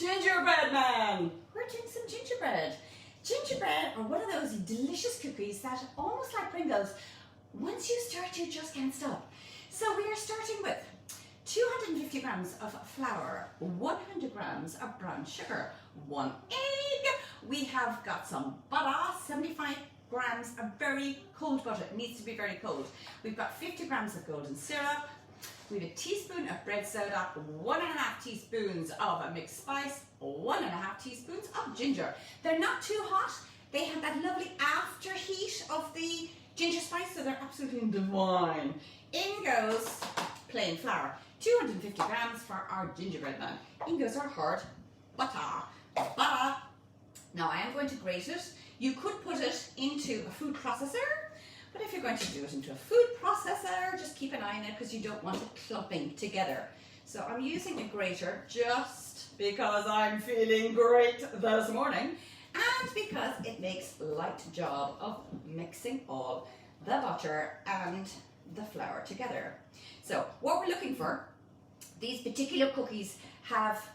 Gingerbread Men! We're doing some gingerbread. Gingerbread are one of those delicious cookies that, almost like Pringles, once you start, you just can't stop. So we are starting with 250 grams of flour, 100 grams of brown sugar, 1 egg. We have got some butter, 75 grams of very cold butter. It needs to be very cold. We've got 50 grams of golden syrup. We have a teaspoon of bread soda, 1.5 teaspoons of a mixed spice, 1.5 teaspoons of ginger. They're not too hot. They have that lovely after heat of the ginger spice, so they're absolutely divine. In goes plain flour, 250 grams for our gingerbread man. In goes our hard butter. Now I am going to grate it. You could put it into a food processor, but if you're going to do it into a food processor, just keep an eye on it because you don't want it clumping together. So I'm using a grater just because I'm feeling great this morning and because it makes a light job of mixing all the butter and the flour together. So what we're looking for, these particular cookies have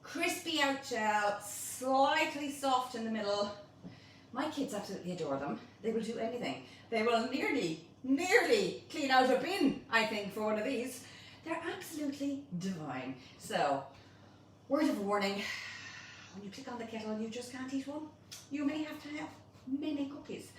crispy outside, slightly soft in the middle. My kids absolutely adore them. They will do anything. They will nearly clean out a bin, I think, for one of these. They're absolutely divine. So, word of warning, when you click on the kettle, you just can't eat one. You may have to have many cookies.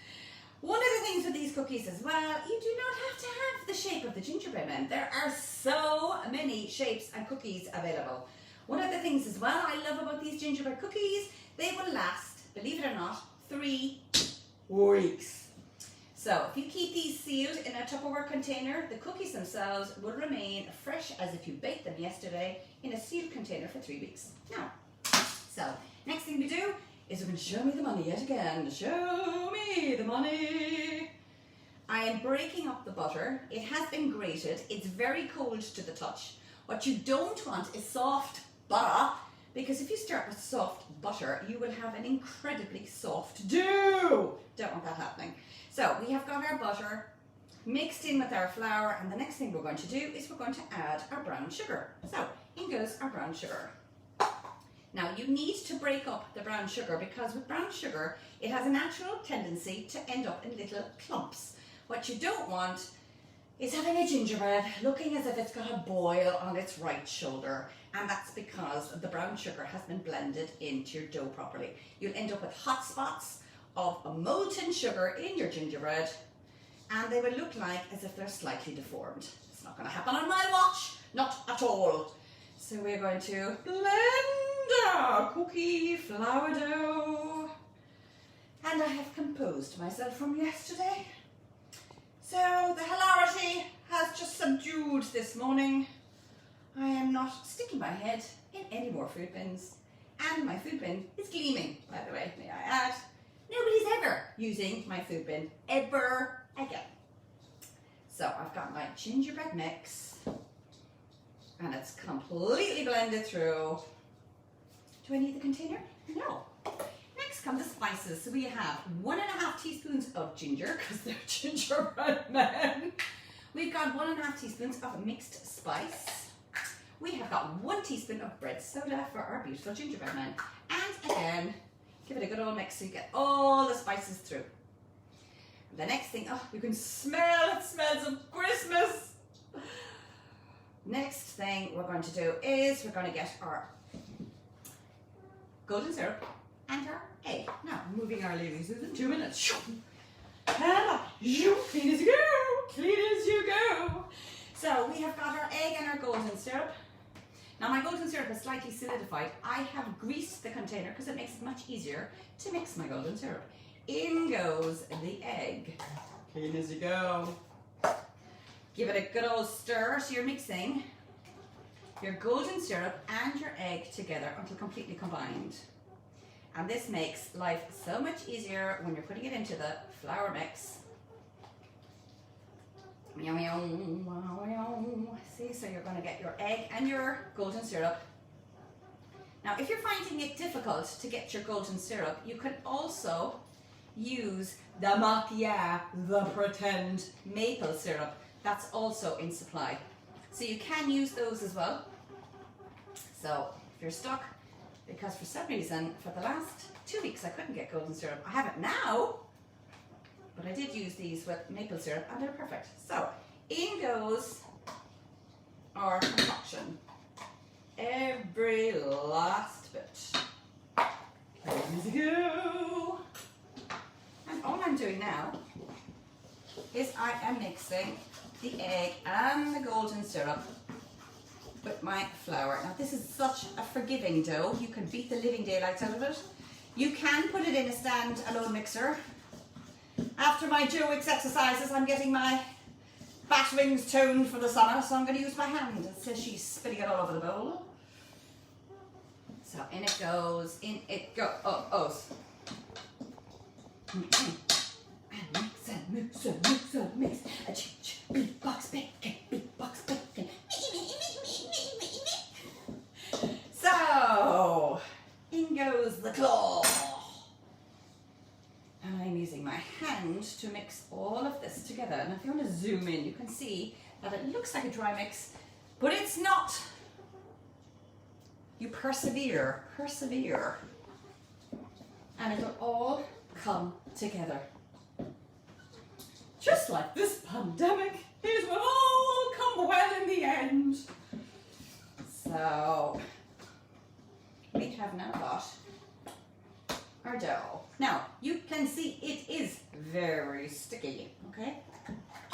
One of the things with these cookies as well, you do not have to have the shape of the gingerbread men. There are so many shapes and cookies available. One of the things as well I love about these gingerbread cookies, they will last, believe it or not, 3 weeks. So if you keep these sealed in a Tupperware container, the cookies themselves will remain fresh as if you baked them yesterday in a sealed container for 3 weeks. Now, so next thing we do is we're going to show me the money yet again. Show me the money. I am breaking up the butter. It has been grated. It's very cold to the touch. What you don't want is soft butter, because if you start with soft butter, you will have an incredibly soft dough. Don't want that happening. So we have got our butter mixed in with our flour, and the next thing we're going to do is we're going to add our brown sugar. So in goes our brown sugar. Now you need to break up the brown sugar because with brown sugar, it has a natural tendency to end up in little clumps. What you don't want is having a gingerbread looking as if it's got a boil on its right shoulder, and that's because the brown sugar has been blended into your dough properly. You'll end up with hot spots of molten sugar in your gingerbread, and they will look like as if they're slightly deformed. It's not going to happen on my watch, not at all. So we're going to blend our cookie flour dough, and I have composed myself from yesterday. So the hilarity has just subdued this morning. I am not sticking my head in any more food bins. And my food bin is gleaming, by the way, may I add. Nobody's ever using my food bin, ever again. So I've got my gingerbread mix, and it's completely blended through. Do I need the container? No. Next come the spices. So we have 1.5 teaspoons of ginger, because they're gingerbread men. We've got 1.5 teaspoons of mixed spice. We have got 1 teaspoon of bread soda for our beautiful gingerbread men. And again, give it a good old mix so you get all the spices through. The next thing, oh, you can smell, it smells of Christmas. Next thing we're going to do is we're going to get our golden syrup and our egg. Now, moving our ladies in 2 minutes. Clean as you go, clean as you go. So we have got our egg and our golden syrup. Now my golden syrup is slightly solidified. I have greased the container because it makes it much easier to mix my golden syrup. In goes the egg. Clean as you go. Give it a good old stir so you're mixing your golden syrup and your egg together until completely combined. And this makes life so much easier when you're putting it into the flour mix. See, so you're going to get your egg and your golden syrup. Now, if you're finding it difficult to get your golden syrup, you can also use the macchia, the pretend maple syrup. That's also in supply. So you can use those as well. So if you're stuck, because for some reason, for the last 2 weeks, I couldn't get golden syrup. I have it now, but I did use these with maple syrup and they're perfect. So in goes our concoction. Every last bit. Here we go. And all I'm doing now is I am mixing the egg and the golden syrup with my flour. Now this is such a forgiving dough. You can beat the living daylights out of it. You can put it in a stand-alone mixer. After my Joe Wicks exercises, I'm getting my bat wings toned for the summer, so I'm going to use my hand. It says she's spitting it all over the bowl. So in it goes, in it goes. Mix and mix and mix and mix. A beatbox bacon, beatbox bacon. So in goes the claw. And I'm using my hand to mix all of this together. And if you want to zoom in, you can see that it looks like a dry mix, but it's not. You persevere, persevere, and it'll all come together. Just like this pandemic, it will all come well in the end. So, we have now got our dough. Now, you can see it is very sticky, okay?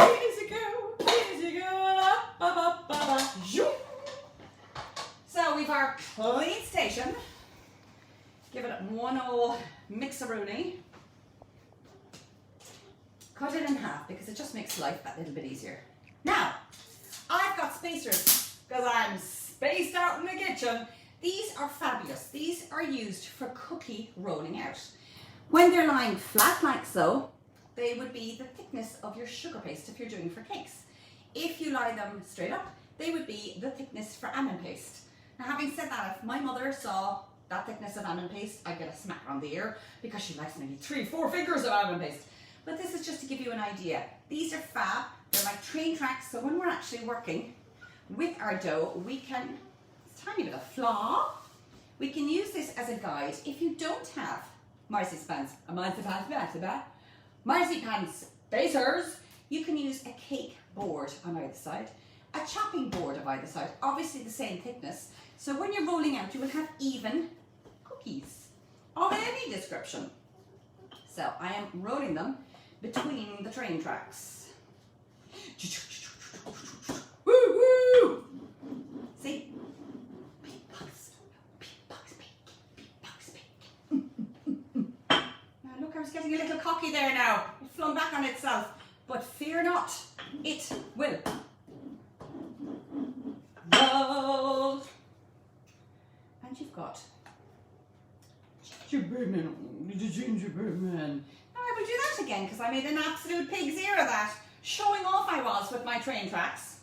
Easy go, up, up, up, up, zoom. So we've our clean station. Give it one old mixeroni. Cut it in half because it just makes life that little bit easier. Now, I've got spacers because I'm spaced out in the kitchen. These are fabulous. These are used for cookie rolling out. When they're lying flat like so, they would be the thickness of your sugar paste if you're doing for cakes. If you lie them straight up, they would be the thickness for almond paste. Now, having said that, if my mother saw that thickness of almond paste, I'd get a smack on the ear because she likes maybe 3-4 fingers of almond paste. But this is just to give you an idea. These are fab. They're like train tracks. So when we're actually working with our dough, we can, it's a tiny bit of flour. We can use this as a guide. If you don't have marzipan spacers, you can use a cake board on either side, a chopping board of either side, obviously the same thickness. So when you're rolling out, you will have even cookies of any description. So I am rolling them between the train tracks. Woo woo! See? Beatbox bacon. Now look, I was getting a little cocky there now. It flung back on itself. But fear not, it will roll. And you've got gingerbread men, the gingerbread men. Now I will do that again because I made an absolute pig's ear of that. Showing off I was with my train tracks.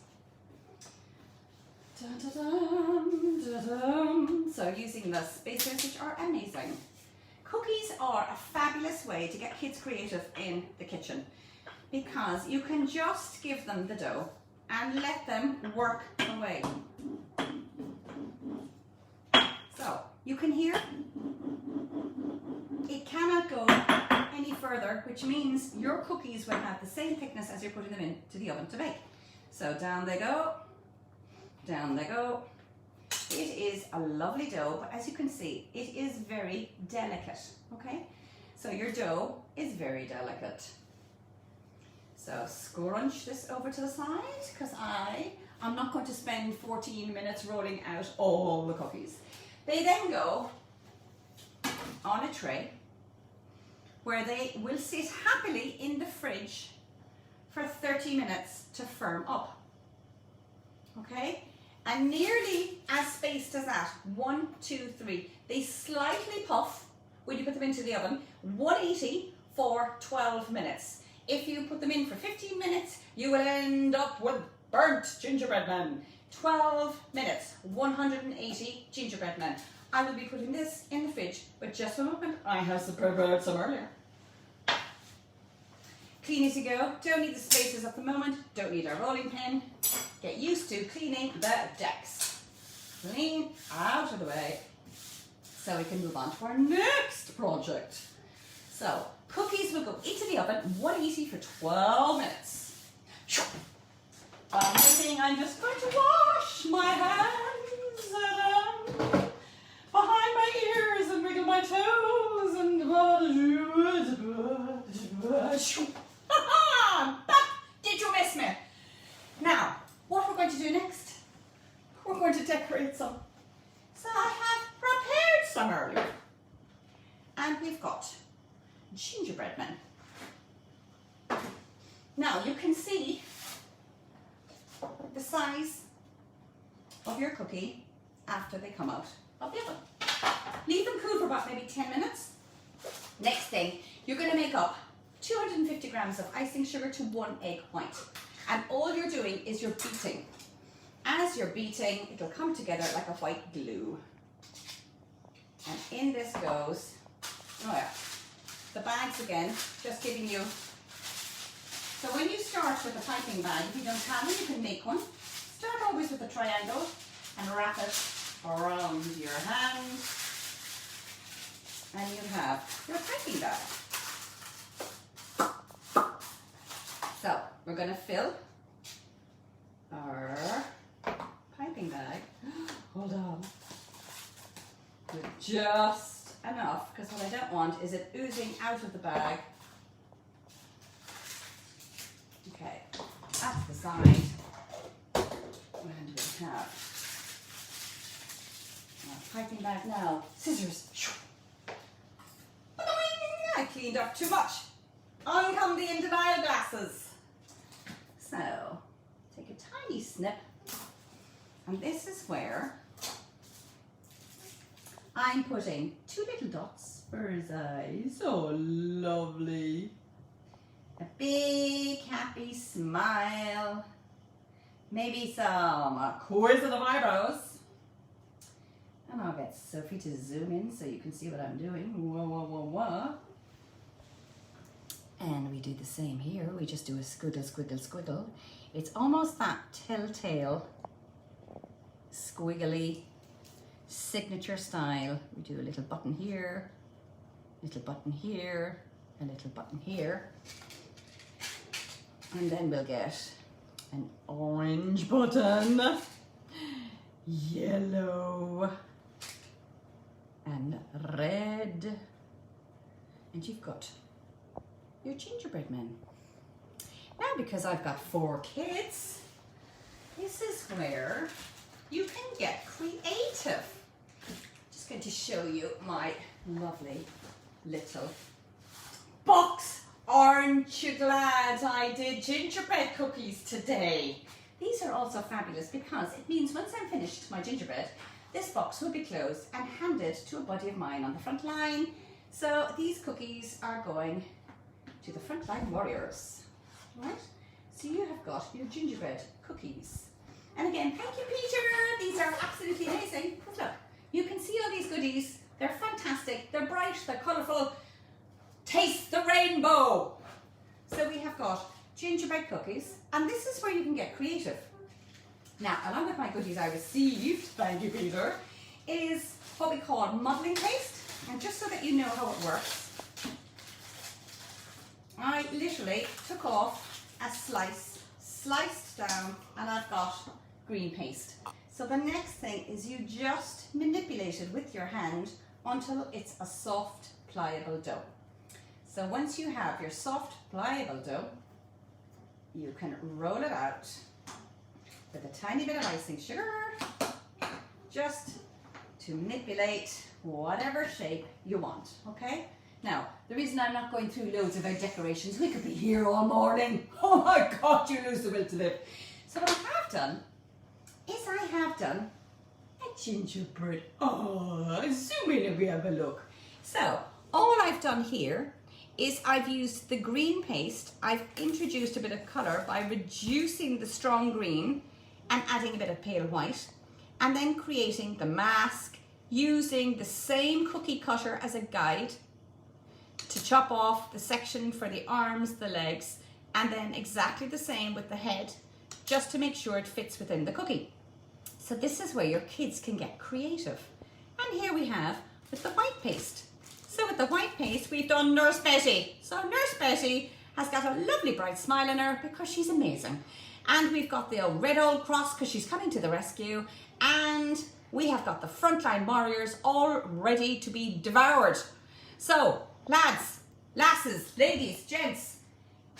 Dun, dun, dun, dun, dun. So using the spacers, which are amazing. Cookies are a fabulous way to get kids creative in the kitchen because you can just give them the dough and let them work away. So you can hear it cannot go any further, which means your cookies will have the same thickness as you're putting them into the oven to bake. So down they go, down they go. It is a lovely dough, but as you can see, it is very delicate, okay? So your dough is very delicate. So scrunch this over to the side because I'm not going to spend 14 minutes rolling out all the cookies. They then go on a tray where they will sit happily in the fridge for 30 minutes to firm up. Okay? And nearly as spaced as that. 1, 2, 3. They slightly puff when you put them into the oven. 180 for 12 minutes. If you put them in for 15 minutes, you will end up with burnt gingerbread men. 12 minutes, 180 gingerbread men. I will be putting this in the fridge, but just a moment, I have prepared some earlier. Clean as you go. Don't need the spacers at the moment. Don't need our rolling pin. Get used to cleaning the decks. clean out of the way so we can move on to our next project. So cookies will go into the oven 180 for 12 minutes. I'm just going to wash my hands behind my ears and wiggle my toes and did you miss me? Now, what we're going to do next, we're going to decorate some. So I have prepared some earlier. And we've got gingerbread men. Now you can see the size of your cookie after they come out of the oven. Leave them cool for about maybe 10 minutes. Next thing, you're going to make up 250 grams of icing sugar to 1 egg white. And all you're doing is you're beating. As you're beating, it'll come together like a white glue. And in this goes, oh yeah, the bags again, just giving you. So when you start with a piping bag, if you don't have one, you can make one. Start always with a triangle and wrap it around your hand. And you have your piping bag. So we're going to fill our piping bag. Hold on. With just enough, because what I don't want is it oozing out of the bag. Okay, that's the side. And we have our piping bag now. Scissors. I cleaned up too much. On come the in denial glasses. So, take a tiny snip, and this is where I'm putting 2 little dots for his eyes. So lovely. A big happy smile. Maybe some coarse of eyebrows. And I'll get Sophie to zoom in so you can see what I'm doing. Whoa, whoa, whoa, whoa. And we do the same here. We just do a squiggle, squiggle, squiggle. It's almost that telltale, squiggly, signature style. We do a little button here, little button here, a little button here. And then we'll get an orange button, yellow, and red. And you've got your gingerbread men. Now, because I've got 4 kids, this is where you can get creative. Just going to show you my lovely little box. Aren't you glad I did gingerbread cookies today? These are also fabulous because it means once I'm finished my gingerbread, this box will be closed and handed to a buddy of mine on the front line. So these cookies are going to the frontline warriors, right? So you have got your gingerbread cookies. And again, thank you, Peter. These are absolutely amazing. Look, you can see all these goodies. They're fantastic. They're bright. They're colourful. Taste the rainbow. So we have got gingerbread cookies, and this is where you can get creative. Now, along with my goodies I received, thank you, Peter, is what we call modelling paste. And just so that you know how it works, I literally took off a slice, sliced down, and I've got green paste. So the next thing is you just manipulate it with your hand until it's a soft, pliable dough. So once you have your soft, pliable dough, you can roll it out with a tiny bit of icing sugar, just to manipulate whatever shape you want, okay? Now, the reason I'm not going through loads of our decorations, we could be here all morning. Oh my God, you lose the will to live. So what I have done is I have done a gingerbread. Oh, zoom in and we have a look. So all I've done here is I've used the green paste. I've introduced a bit of colour by reducing the strong green and adding a bit of pale white, and then creating the mask using the same cookie cutter as a guide to chop off the section for the arms, the legs, and then exactly the same with the head, just to make sure it fits within the cookie. So this is where your kids can get creative. And here we have with the white paste. So with the white paste, we've done Nurse Betty. So Nurse Betty has got a lovely bright smile on her because she's amazing. And we've got the red old cross because she's coming to the rescue. And we have got the frontline warriors all ready to be devoured. So lads, lasses, ladies, gents,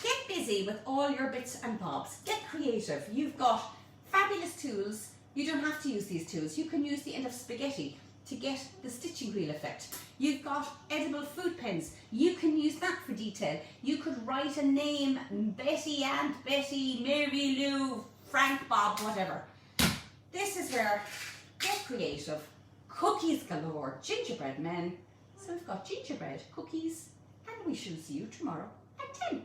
get busy with all your bits and bobs. Get creative. You've got fabulous tools. You don't have to use these tools. You can use the end of spaghetti to get the stitching wheel effect. You've got edible food pens. You can use that for detail. You could write a name, Betty, Aunt Betty, Mary Lou, Frank, Bob, whatever. This is where get creative. Cookies galore, gingerbread men. So we've got gingerbread, cookies, and we shall see you tomorrow at 10.